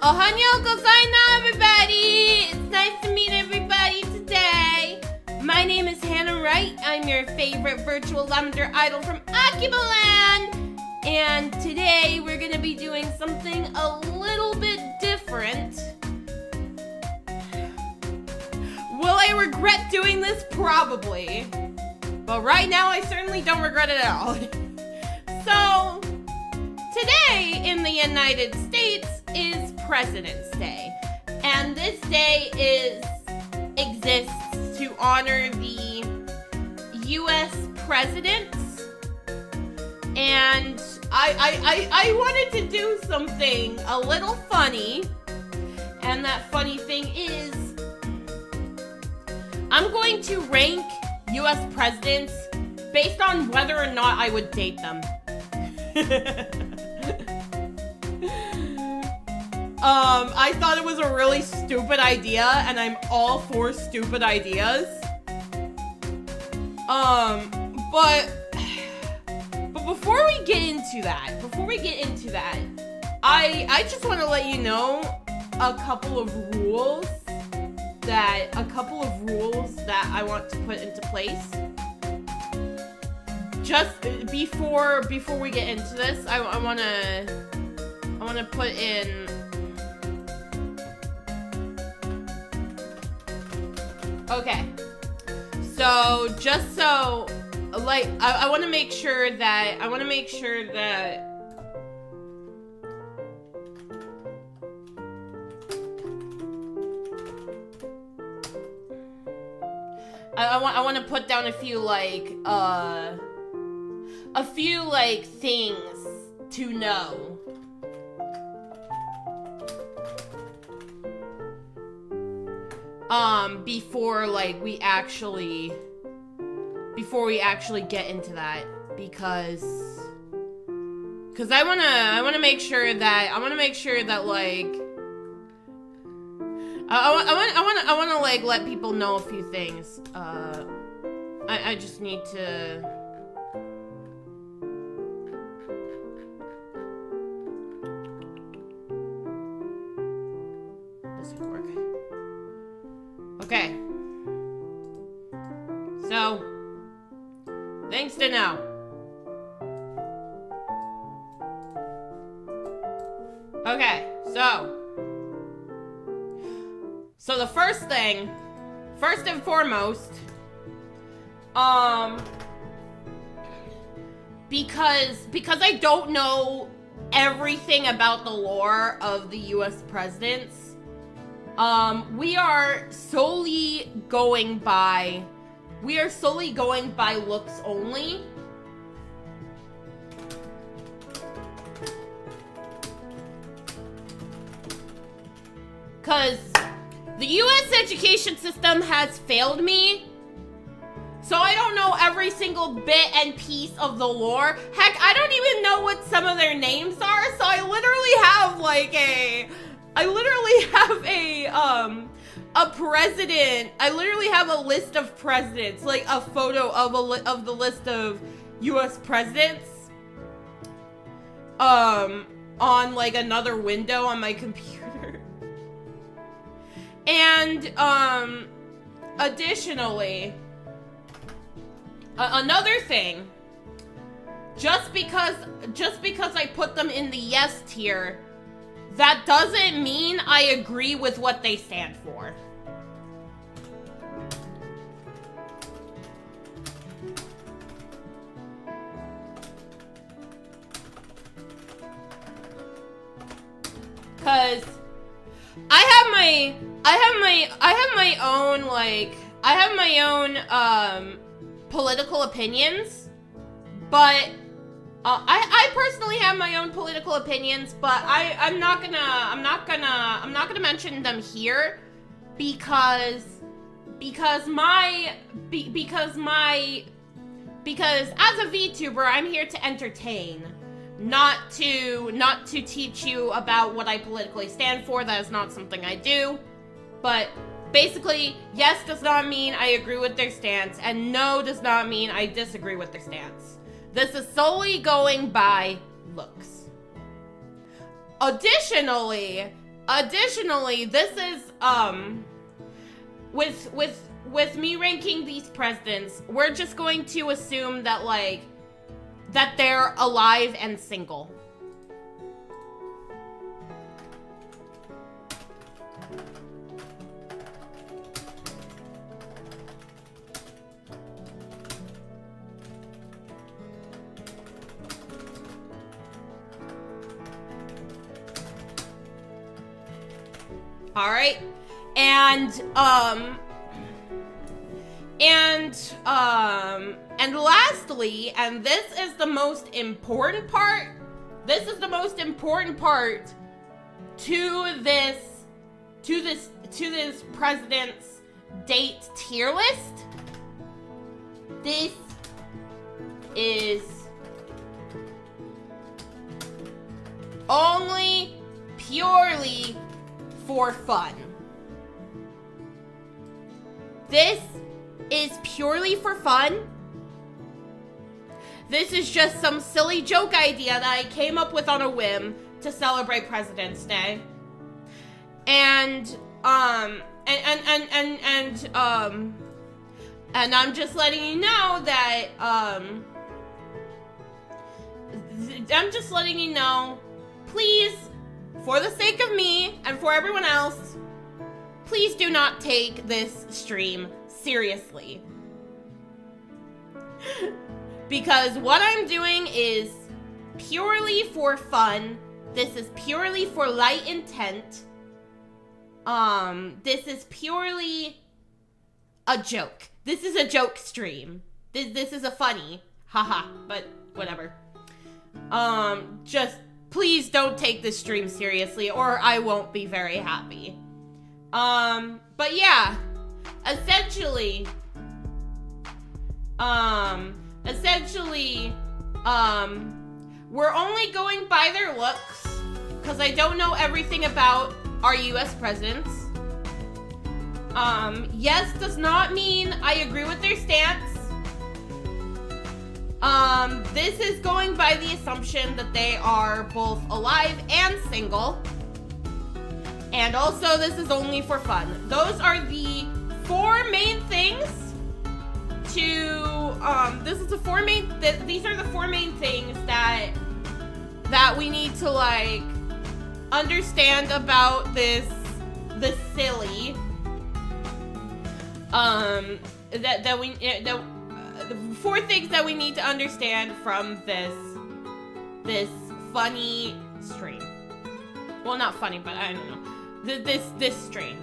Ohanyogozainah, everybody! It's nice to meet everybody today. My name is Hannah Rite. I'm your favorite Virtual Lavender Idol from Akibaland. And today we're going to be doing something a little bit different. Will I regret doing this? Probably. But right now I certainly don't regret it at all. So, today in the United States is President's Day. And this day exists to honor the U.S. presidents. And I wanted to do something a little funny. And that funny thing is, I'm going to rank US presidents based on whether or not I would date them. I thought it was a really stupid idea, and I'm all for stupid ideas. But before we get into that, I just want to let you know a couple of rules that I want to put into place. Just before we get into this, I want to put in. Okay, so just so, like, I want to make sure that, I want to make sure that to put down a few things to know. Before we actually get into that, because I wanna make sure that like I wanna like let people know a few things. I just need to. Okay. So, things to know. Okay, so the first and foremost, because I don't know everything about the lore of the US presidents, we are solely going by looks only. Cause the US education system has failed me. So I don't know every single bit and piece of the lore. Heck, I don't even know what some of their names are, so I literally have a president. I literally have a list of presidents, like a photo of the list of US presidents on like another window on my computer. And additionally, another thing, just because I put them in the yes tier, that doesn't mean I agree with what they stand for. Cause I have my own political opinions, but I personally have my own political opinions, but I'm not gonna mention them here because as a VTuber, I'm here to entertain, not to teach you about what I politically stand for. That is not something I do. But basically, yes does not mean I agree with their stance, and no does not mean I disagree with their stance. This is solely going by looks. Additionally, this is with me ranking these presidents, we're just going to assume that that they're alive and single. All right, and lastly, and this is the most important part. This is the most important part to this to this president's date tier list. This is only purely for fun. This is purely for fun. This is just some silly joke idea that I came up with on a whim to celebrate President's Day. And I'm just letting you know that, I'm just letting you know, please, for the sake of me and for everyone else, please do not take this stream seriously. Because what I'm doing is purely for fun. This is purely for light intent. This is purely a joke. This is a joke stream. This is a funny. Haha, but whatever. Just please don't take this stream seriously or I won't be very happy. But yeah, essentially, we're only going by their looks because I don't know everything about our US presidents. Yes does not mean I agree with their stance. This is going by the assumption that they are both alive and single. And also, this is only for fun. Those are the four main things to, these are the four main things that we need to, like, understand about the silly, the four things that we need to understand from this funny stream. Well, not funny, but I don't know. This stream.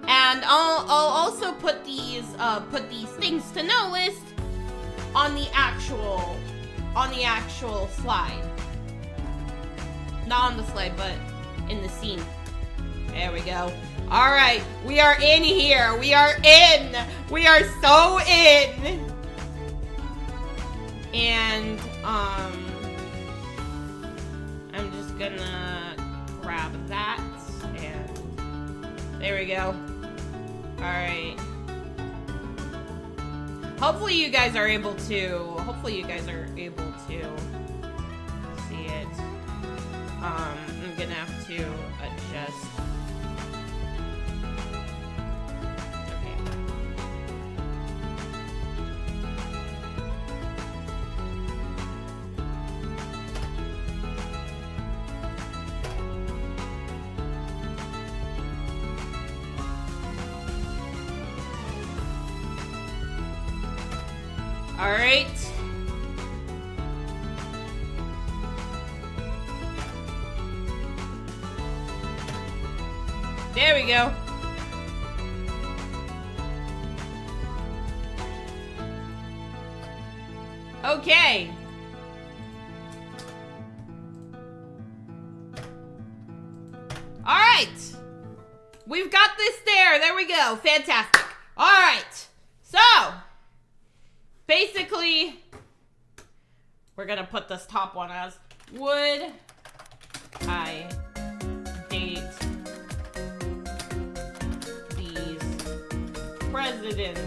And I'll also put these things to know list on the actual slide. Not on the slide, but in the scene. There we go. All right, we are in here. We are in. We are so in. And I'm just gonna grab that and there we go. All right. Hopefully you guys are able to see it. I'm gonna have to adjust. All right. There we go. Okay. All right. We've got this there. There we go. Fantastic. All right. So, basically, we're gonna put this top one as, would I date these presidents?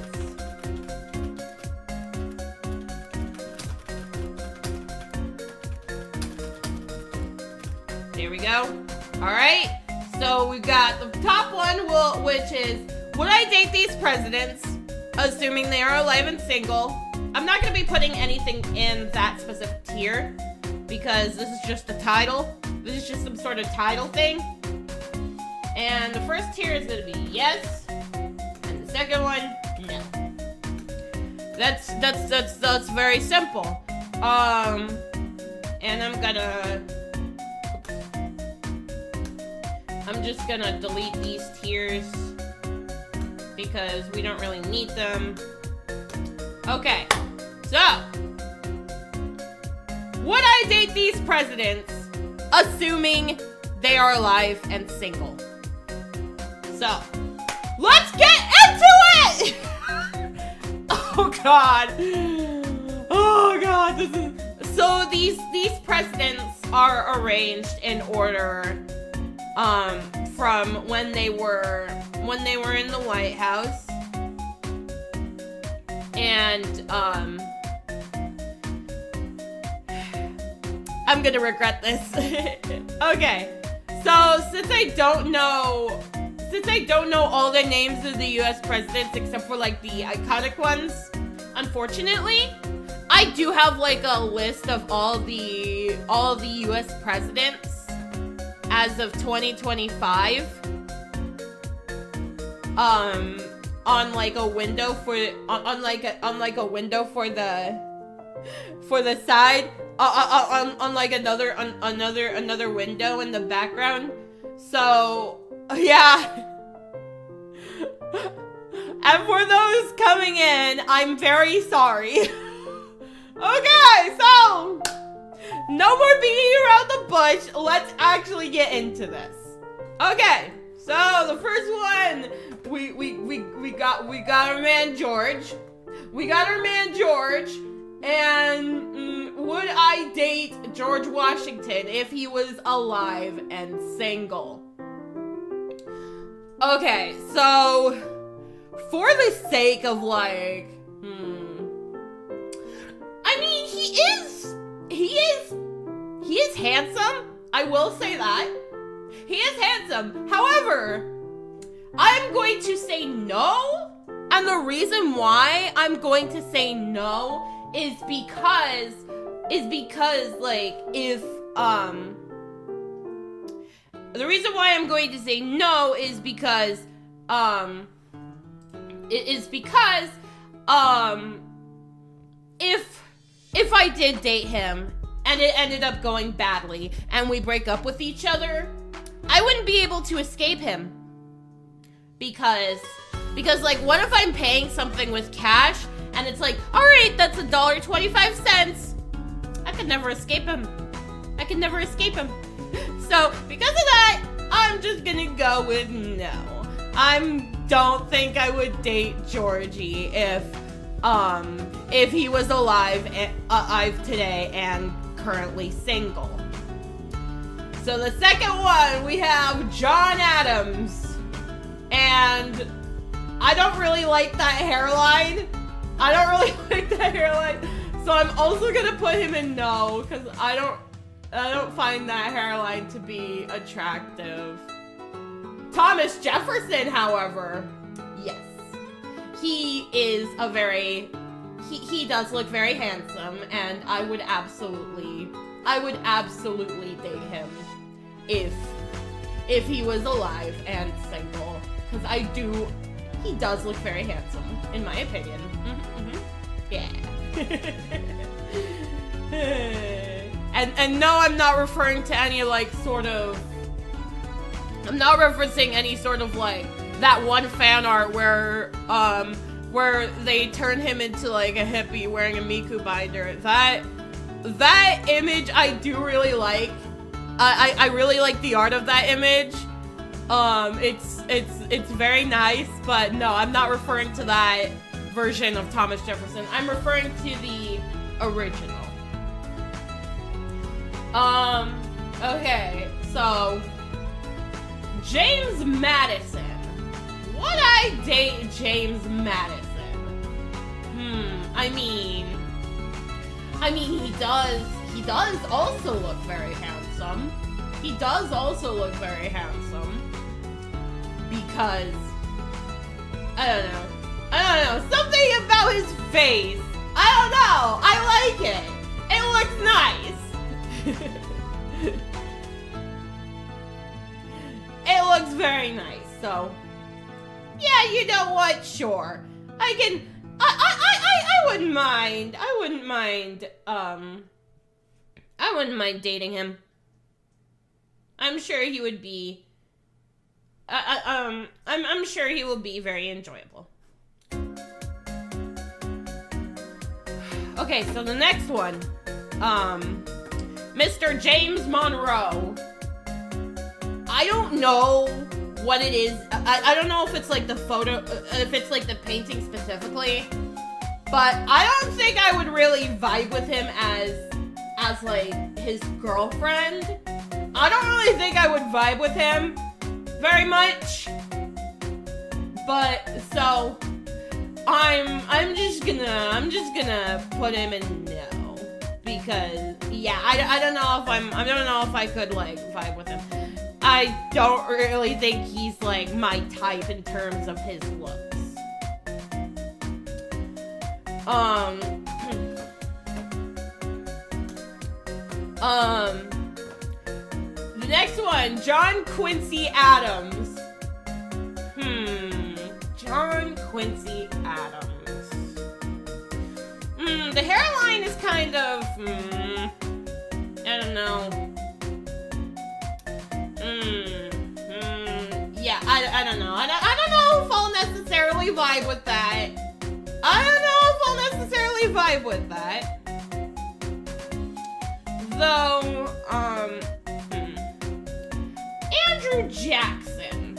There we go. All right. So we've got the top one, which is, would I date these presidents, assuming they are alive and single? I'm not going to be putting anything in that specific tier because this is just a title. This is just some sort of title thing. And the first tier is going to be yes, and the second one, no. That's very simple. And I'm just gonna delete these tiers because we don't really need them. Okay, so would I date these presidents assuming they are alive and single? So, let's get into it! Oh God. Oh God, this is... So these presidents are arranged in order from when they were in the White House. And I'm gonna regret this. Okay. So since I don't know all the names of the US presidents except for like the iconic ones, unfortunately, I do have like a list of all the US presidents as of 2025 on like a window for a window for the side on like another window in the background. So yeah. And for those coming in, I'm very sorry. Okay, so no more beating around the bush. Let's actually get into this. Okay, so the first one, we got our man George. We got our man George, and would I date George Washington if he was alive and single? Okay, so for the sake of like, I mean, he is handsome. I will say that. He is handsome. However, I'm going to say no. And the reason why I'm going to say no is because like if the reason why I'm going to say no is because if I did date him and it ended up going badly and we break up with each other, I wouldn't be able to escape him. Because like, what if I'm paying something with cash and it's like, all right, that's $1.25. I could never escape him. So because of that, I'm just gonna go with no. I don't think I would date Georgie if he was alive today and currently single. So the second one, we have John Adams. And I don't really like that hairline. So I'm also gonna put him in no, because I don't find that hairline to be attractive. Thomas Jefferson, however, yes. He does look very handsome, and I would absolutely date him if he was alive and single, because he does look very handsome, in my opinion. Yeah. And no, I'm not referring to any like I'm not referencing any sort of like that one fan art where they turn him into like a hippie wearing a Miku binder. That image I do really like. I really like the art of that image. It's very nice, but no, I'm not referring to that version of Thomas Jefferson. I'm referring to the original. Okay, so James Madison. Would I date James Madison? I mean he does also look very handsome. Because I don't know. Something about his face. I don't know. I like it. It looks nice. It looks very nice. So, yeah, you know what? Sure. I wouldn't mind. I wouldn't mind dating him. I'm sure he would be I'm sure he will be very enjoyable. Okay, so the next one, Mr. James Monroe. I don't know what it is. I don't know if it's like the photo, if it's like the painting specifically, but I don't think I would really vibe with him as like his girlfriend. I don't really think I would vibe with him very much. But so I'm just gonna put him in no, because yeah, I don't know if I could like vibe with him. I don't really think he's like my type in terms of his looks. The next one, John Quincy Adams. John Quincy Adams. The hairline is kind of, I don't know. Yeah, I don't know. I don't know if I'll necessarily vibe with that. Though, Andrew Jackson.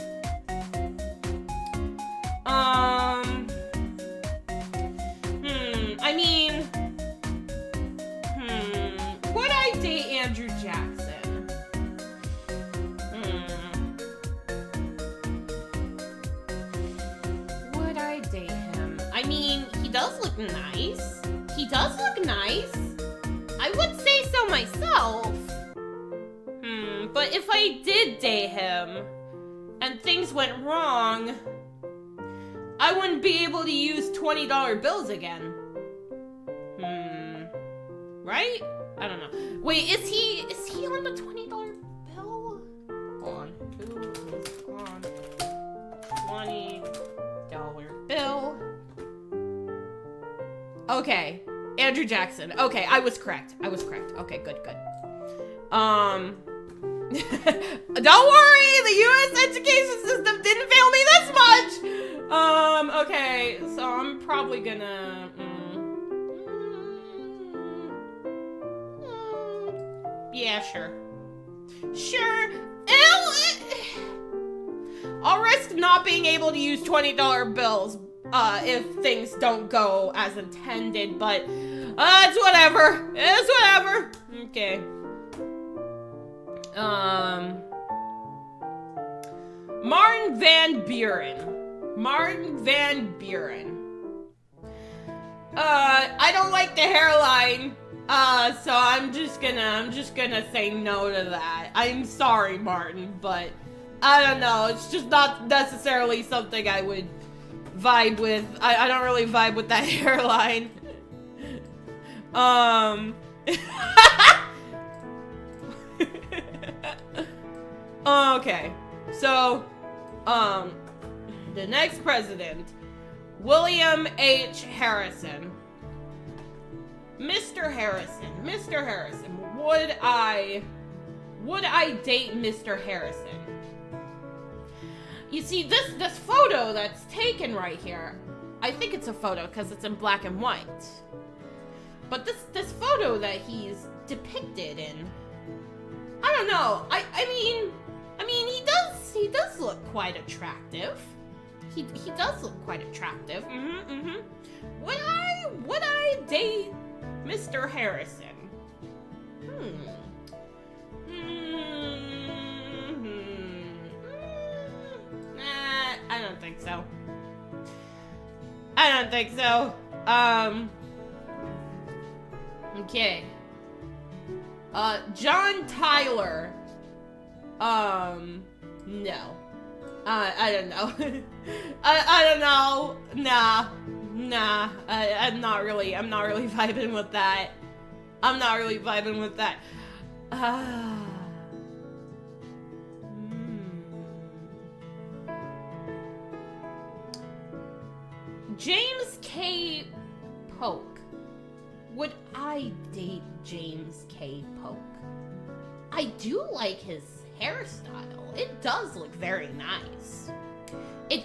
I mean, would I date Andrew Jackson? Would I date him? I mean, he does look nice. I would say so myself. But if I did date him and things went wrong, I wouldn't be able to use $20 bills again. Right? I don't know. Wait, is he on the $20 bill? Hold on. Who is on $20 bill? Okay. Andrew Jackson. Okay, I was correct. Okay, good. Don't worry, the U.S. education system didn't fail me this much! Okay, so I'm probably gonna... yeah, sure. I'll risk not being able to use $20 bills, if things don't go as intended, but, it's whatever. Okay. Martin Van Buren. I don't like the hairline, so I'm just gonna say no to that. I'm sorry, Martin, but I don't know, it's just not necessarily something I would vibe with. I don't really vibe with that hairline. Okay, so, the next president, William H. Harrison. Mr. Harrison, would I date Mr. Harrison? You see, this photo that's taken right here, I think it's a photo because it's in black and white. But this photo that he's depicted in, I don't know. I mean, he does look quite attractive. He does look quite attractive. Would I date Mr. Harrison? I don't think so. Okay. John Tyler. No. I don't know. I don't know. Nah. I'm not really vibing with that. James K. Polk. Would I date James K. Polk? I do like his hairstyle. It does look very nice. I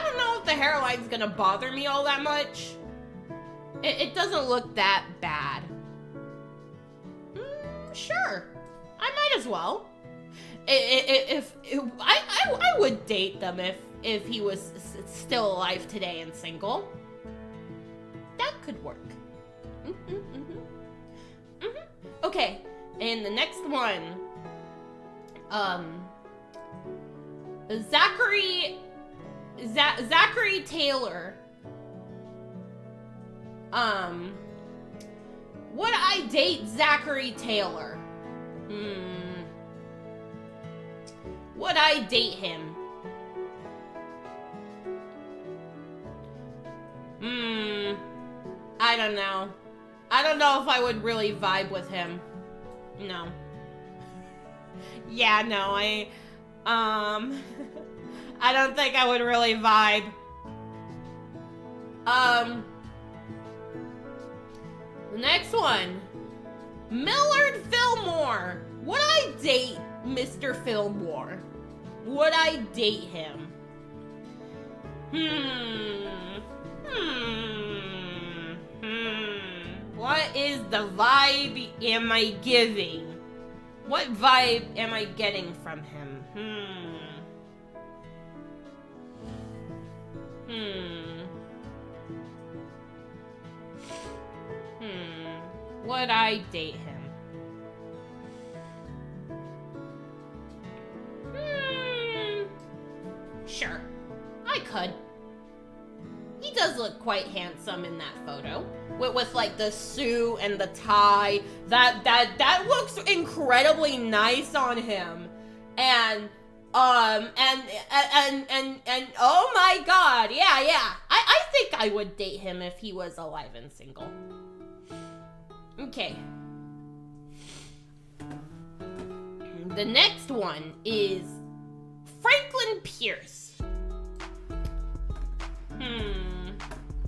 don't know if the hairline's gonna bother me all that much. It doesn't look that bad. Sure. I might as well. If I would date them if he was still alive today and single. That could work. Okay, and the next one. Zachary Taylor. Would I date Zachary Taylor? Would I date him? I don't know. I don't know if I would really vibe with him. No. Yeah, no, I don't think I would really vibe. The next one. Millard Fillmore. Would I date Mr. Fillmore? Would I date him? What is the vibe am I giving? What vibe am I getting from him? Would I date him? Sure, I could. He does look quite handsome in that photo. With like the suit and the tie. That looks incredibly nice on him. And oh my god, yeah. I think I would date him if he was alive and single. Okay. The next one is Franklin Pierce.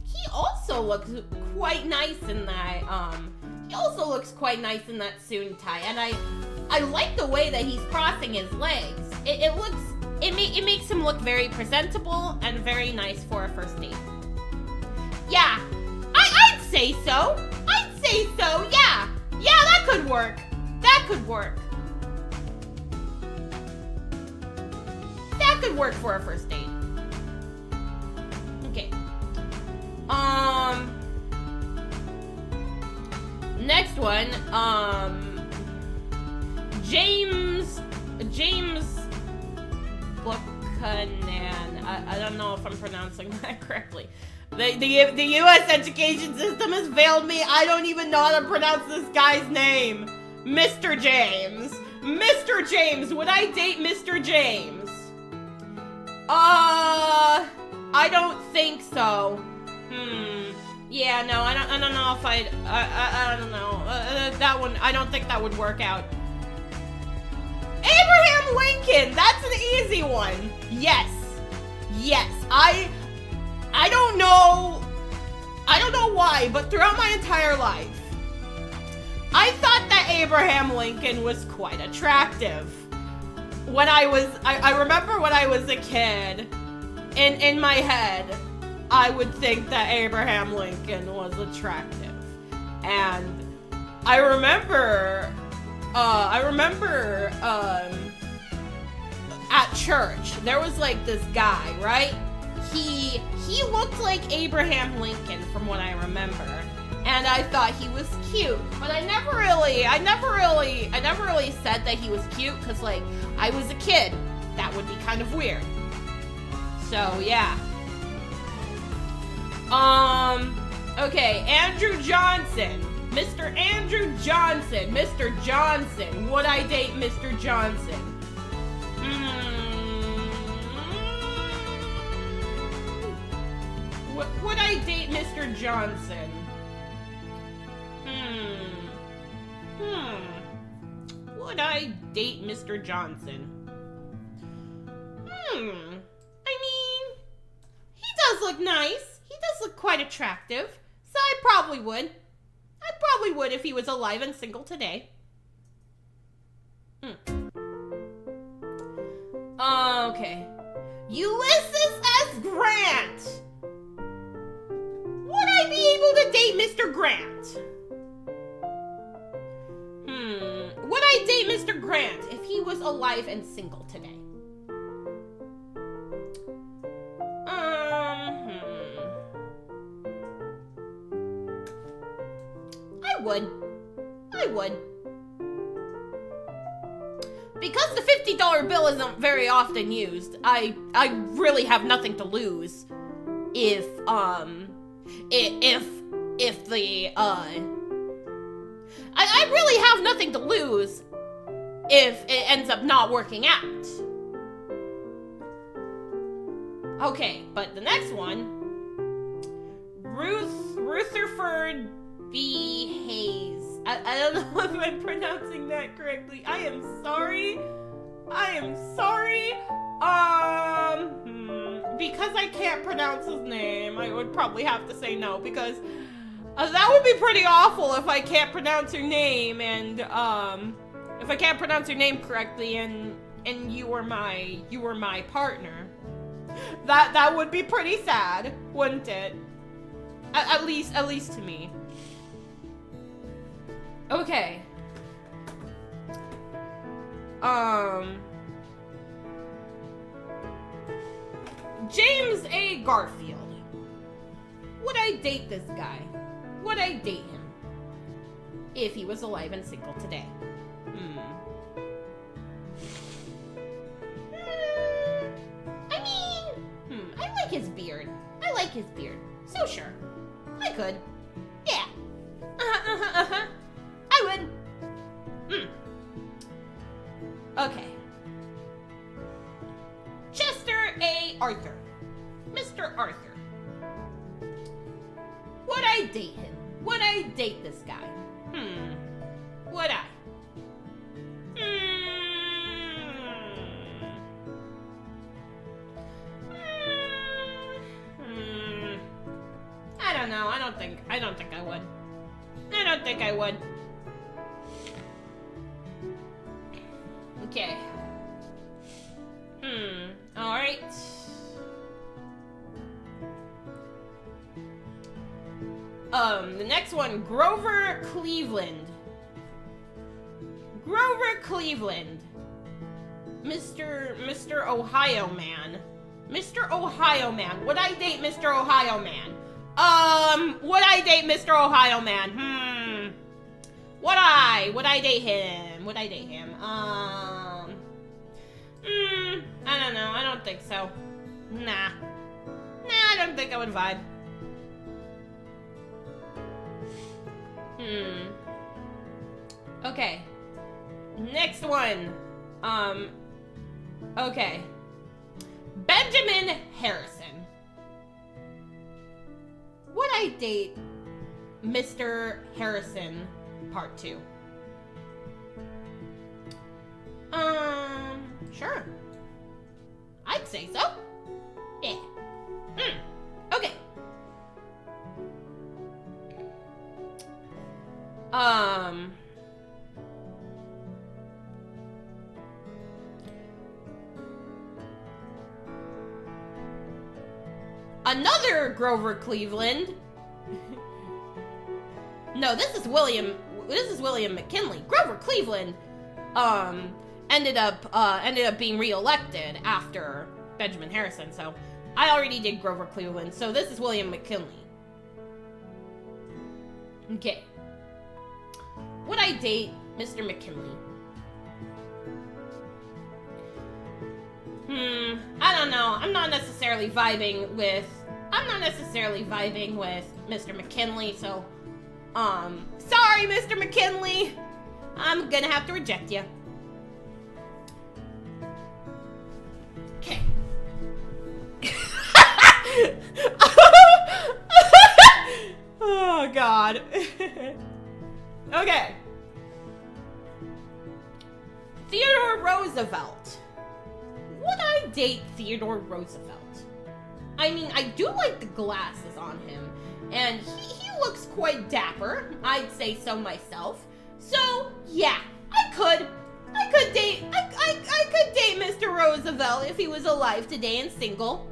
He also looks quite nice in that, suit and tie, and I like the way that he's crossing his legs. It makes him look very presentable and very nice for a first date. Yeah, I'd say so. Yeah, that could work. That could work for a first date. Okay. Next one, James Buchanan. I don't know if I'm pronouncing that correctly. The U.S. education system has failed me. I don't even know how to pronounce this guy's name. Mr. James. Mr. James. Would I date Mr. James? I don't think so. Yeah, no, I don't know if I don't know. That one, I don't think that would work out. Abraham Lincoln, that's an easy one. Yes. I don't know why, but throughout my entire life, I thought that Abraham Lincoln was quite attractive. I remember when I was a kid, in my head, I would think that Abraham Lincoln was attractive. And I remember at church, there was like this guy, right? He looked like Abraham Lincoln from what I remember. And I thought he was cute, but I never really said that he was cute because, like, I was a kid. That would be kind of weird. So yeah. Okay, Andrew Johnson, Mr. Andrew Johnson, Mr. Johnson. Would I date Mr. Johnson? Would I date Mr. Johnson? Would I date Mr. Johnson? I mean, he does look nice. He does look quite attractive. So I probably would. If he was alive and single today. Okay. Ulysses S. Grant. Would I be able to date Mr. Grant? Mr. Grant, if he was alive and single today. I would. Because the $50 bill isn't very often used, I really have nothing to lose if the I really have nothing to lose if it ends up not working out. Okay, but the next one, Rutherford B. Hayes. I don't know if I'm pronouncing that correctly. I am sorry. Because I can't pronounce his name, I would probably have to say no, because that would be pretty awful if I can't pronounce your name, and if I can't pronounce your name correctly, and you were my partner. That would be pretty sad, wouldn't it? At least to me. Okay. James A. Garfield. Would I date this guy? Would I date him if he was alive and single today? I like his beard. So sure, I could. Yeah. I would. Okay. Chester A. Arthur. Mr. Arthur. Would I date him? Would I date this guy? Would I? I don't know. I don't think I would. I don't think I would. Okay. Alright. The next one, Grover Cleveland. Mr. Ohio Man. Mr. Ohio Man. Would I date Mr. Ohio Man? Would I date Mr. Ohio Man? Would I date him? I don't know. I don't think so. Nah, I don't think I would vibe. Okay. Next one. Okay. Benjamin Harrison. Would I date Mr. Harrison Part 2? Sure. I'd say so. Yeah. Okay. Another Grover Cleveland. No, this is William McKinley. Grover Cleveland ended up being reelected after Benjamin Harrison, so I already did Grover Cleveland, so this is William McKinley. Okay. Would I date Mr. McKinley? I don't know. I'm not necessarily vibing with Mr. McKinley, so sorry, Mr. McKinley. I'm gonna have to reject you. Okay. Oh, God. Okay. Theodore Roosevelt. Would I date Theodore Roosevelt? I mean, I do like the glasses on him, and he looks quite dapper. I'd say so myself. So, yeah, I could date Mr. Roosevelt if he was alive today and single.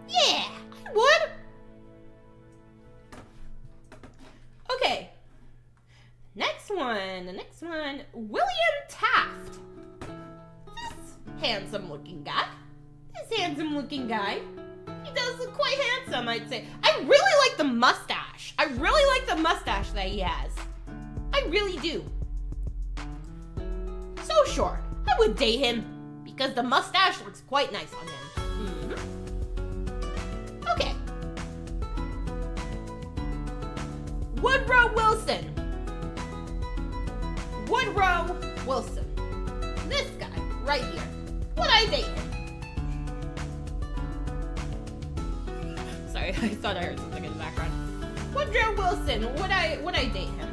Yeah, I would. Okay. Next one. And the next one, William Taft. This handsome looking guy. He does look quite handsome, I'd say. I really like the mustache. I really like the mustache that he has. I really do. So sure, I would date him because the mustache looks quite nice on him. Okay. Woodrow Wilson. This guy right here. Would I date him? Sorry, I thought I heard something in the background. Woodrow Wilson. Would I date him?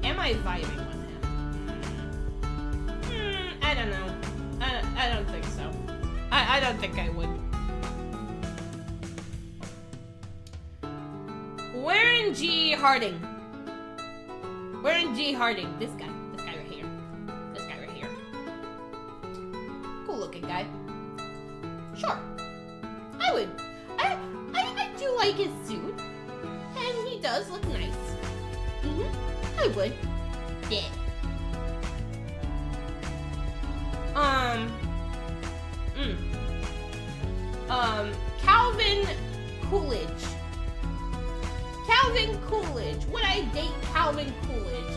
Am I vibing with him? I don't know. I don't think so. I don't think I would. Warren G. Harding. This guy right here. Cool looking guy. Sure. I would. I do like his suit. And he does look nice. I would. Yeah. Calvin Coolidge. Would I date Calvin Coolidge?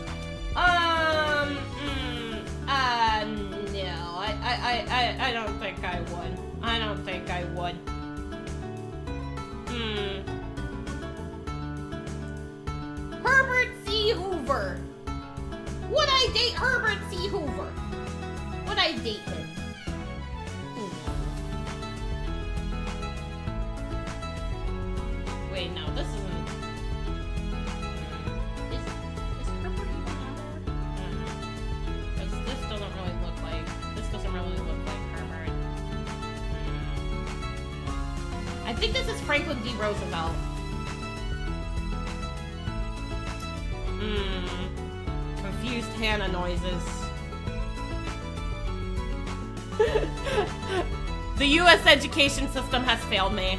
No. I don't think I would. Herbert C. Hoover. Would I date Herbert C. Hoover? Would I date him? Wait, no, this isn't. Is Herbert even on there? Because this doesn't really look like Herbert. I think this is Franklin D. Roosevelt. Confused Hannah noises. The U.S. education system has failed me.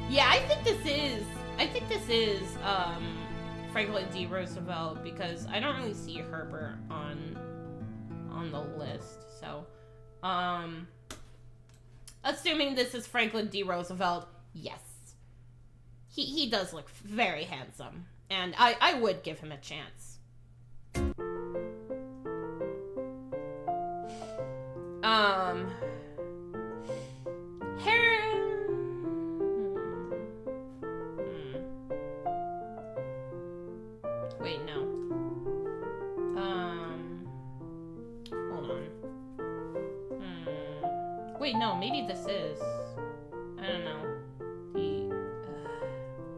Yeah, I think this is Franklin D. Roosevelt because I don't really see Herbert on the list. So, assuming this is Franklin D. Roosevelt, yes. He does look very handsome, and I would give him a chance. Wait, no. Hold on. Wait, no, maybe this is. I don't know.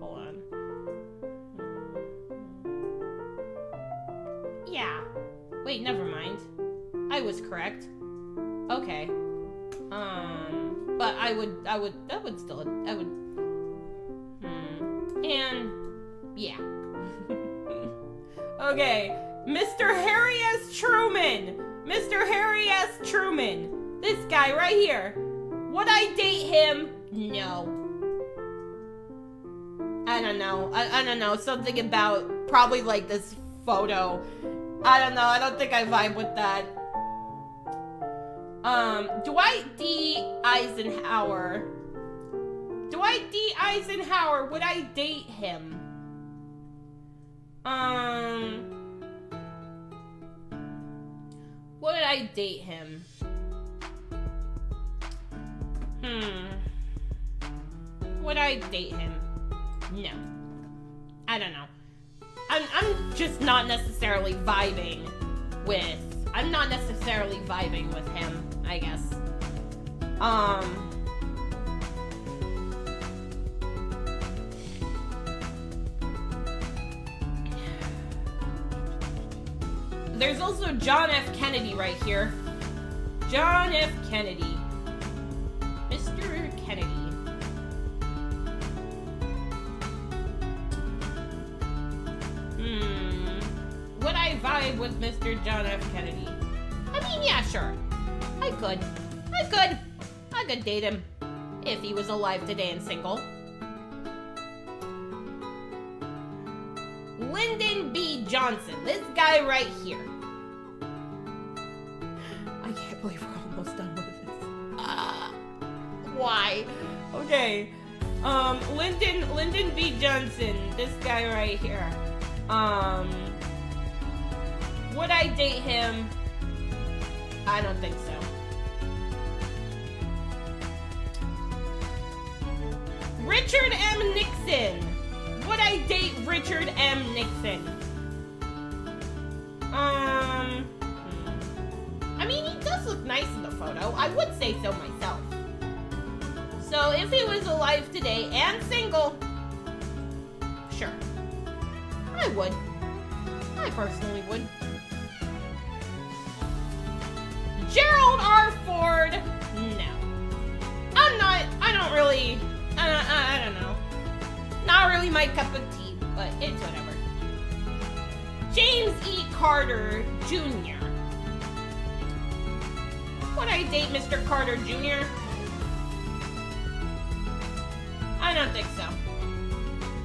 Hold on. Yeah. Wait, never mind. I was correct. Okay. But I would still. And, yeah. Okay, Mr. Harry S. Truman. This guy right here. Would I date him? No. I don't know. Something about probably like this photo. I don't know. I don't think I vibe with that. Dwight D. Eisenhower. Would I date him? Would I date him? Would I date him? No. I don't know. I'm just not necessarily vibing with him, I guess. There's also John F. Kennedy right here. John F. Kennedy. Mr. Kennedy. Would I vibe with Mr. John F. Kennedy? I mean, yeah, sure. I could date him. if he was alive today and single. Lyndon B. Johnson, this guy right here. I can't believe we're almost done with this. Why? Okay. Lyndon B. Johnson, this guy right here. Would I date him? I don't think so. Richard M. Nixon. Would I date Richard M. Nixon? I mean, he does look nice in the photo. I would say so myself. So if he was alive today and single, sure. I would. I personally would. Gerald R. Ford, no. I don't know. Not really my cup of tea, but it's whatever. James E. Carter Jr. Would I date Mr. Carter Jr.? I don't think so.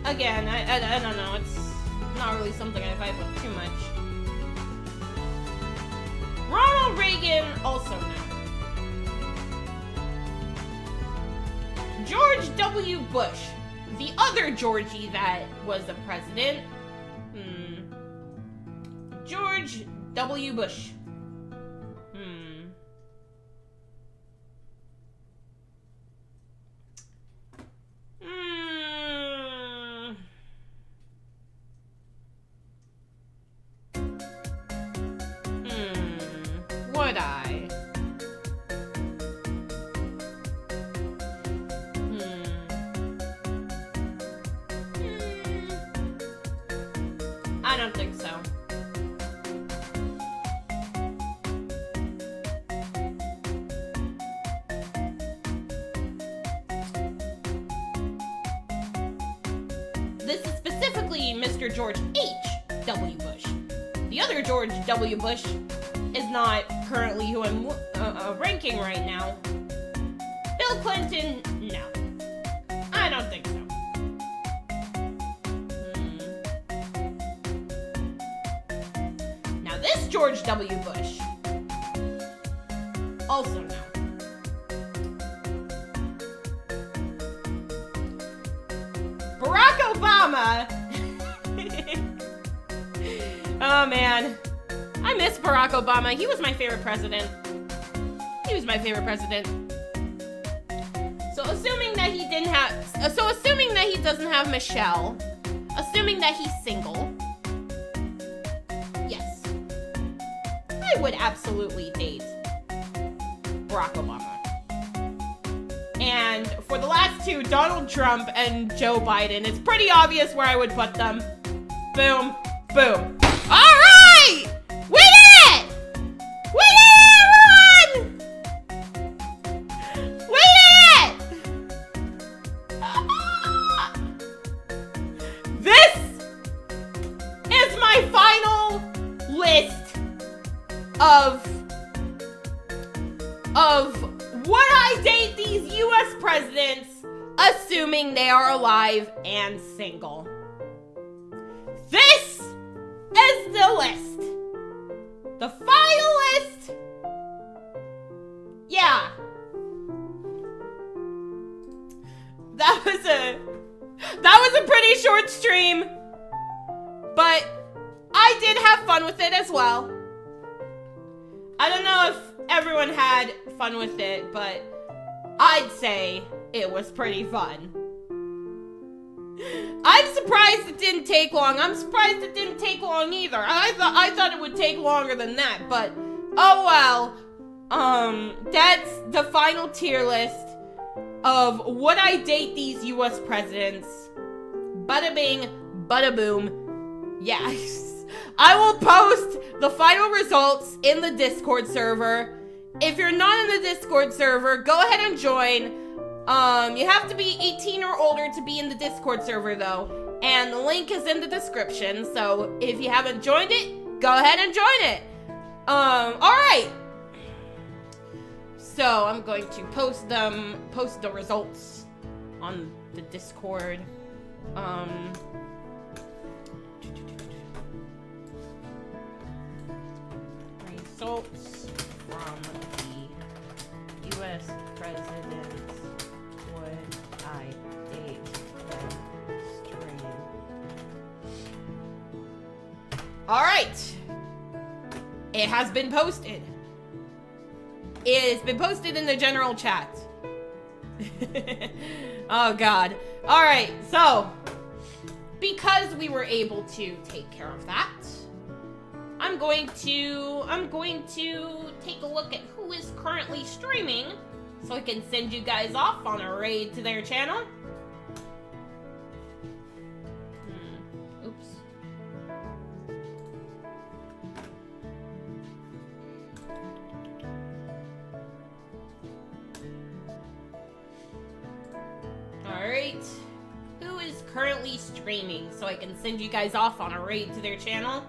Again, I don't know. It's not really something I vibe with too much. Ronald Reagan, also no. George W. Bush, the other Georgie that was the president. George W. Bush. Would I? I don't think so. This is specifically Mr. George H. W. Bush. The other George W. Bush is not currently who I'm ranking right now. Bill Clinton, no. I don't think so. Now this George W. Bush, also no. Barack Obama. Oh man. I miss Barack Obama. He was my favorite president. So assuming that he doesn't have Michelle, assuming that he's single, yes, I would absolutely date Barack Obama. And for the last two, Donald Trump and Joe Biden, it's pretty obvious where I would put them. Boom, boom. All right! We did it! We did it, everyone! We did it! This is my final list of would I date these U.S. presidents, assuming they are alive and single. This is the list. The final list. Yeah. That was a pretty short stream, but I did have fun with it as well. I don't know if everyone had fun with it, but I'd say it was pretty fun. I'm surprised it didn't take long. I'm surprised it didn't take long either. I thought it would take longer than that, but oh well. That's the final tier list of would I date these US presidents. Bada bing, bada boom. Yes. I will post the final results in the Discord server. If you're not in the Discord server, go ahead and join. You have to be 18 or older to be in the Discord server though, and the link is in the description, so if you haven't joined it, go ahead and join it. Alright. So I'm going to post the results on the Discord. Results from the U.S. presidents. Would I date them stream? All right. It has been posted. It has been posted in the general chat. Oh God. All right. So, because we were able to take care of that, I'm going to take a look at who is currently streaming so I can send you guys off on a raid to their channel. Oops. Alright. Who is currently streaming so I can send you guys off on a raid to their channel?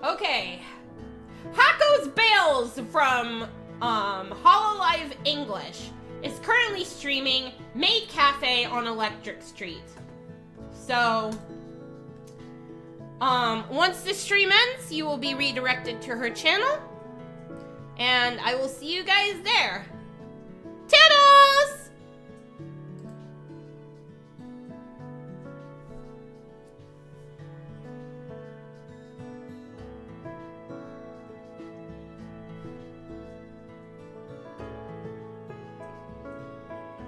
Okay. Hako's Bales from Hololive English is currently streaming Maid Cafe on Electric Street. So, once the stream ends, you will be redirected to her channel, and I will see you guys there.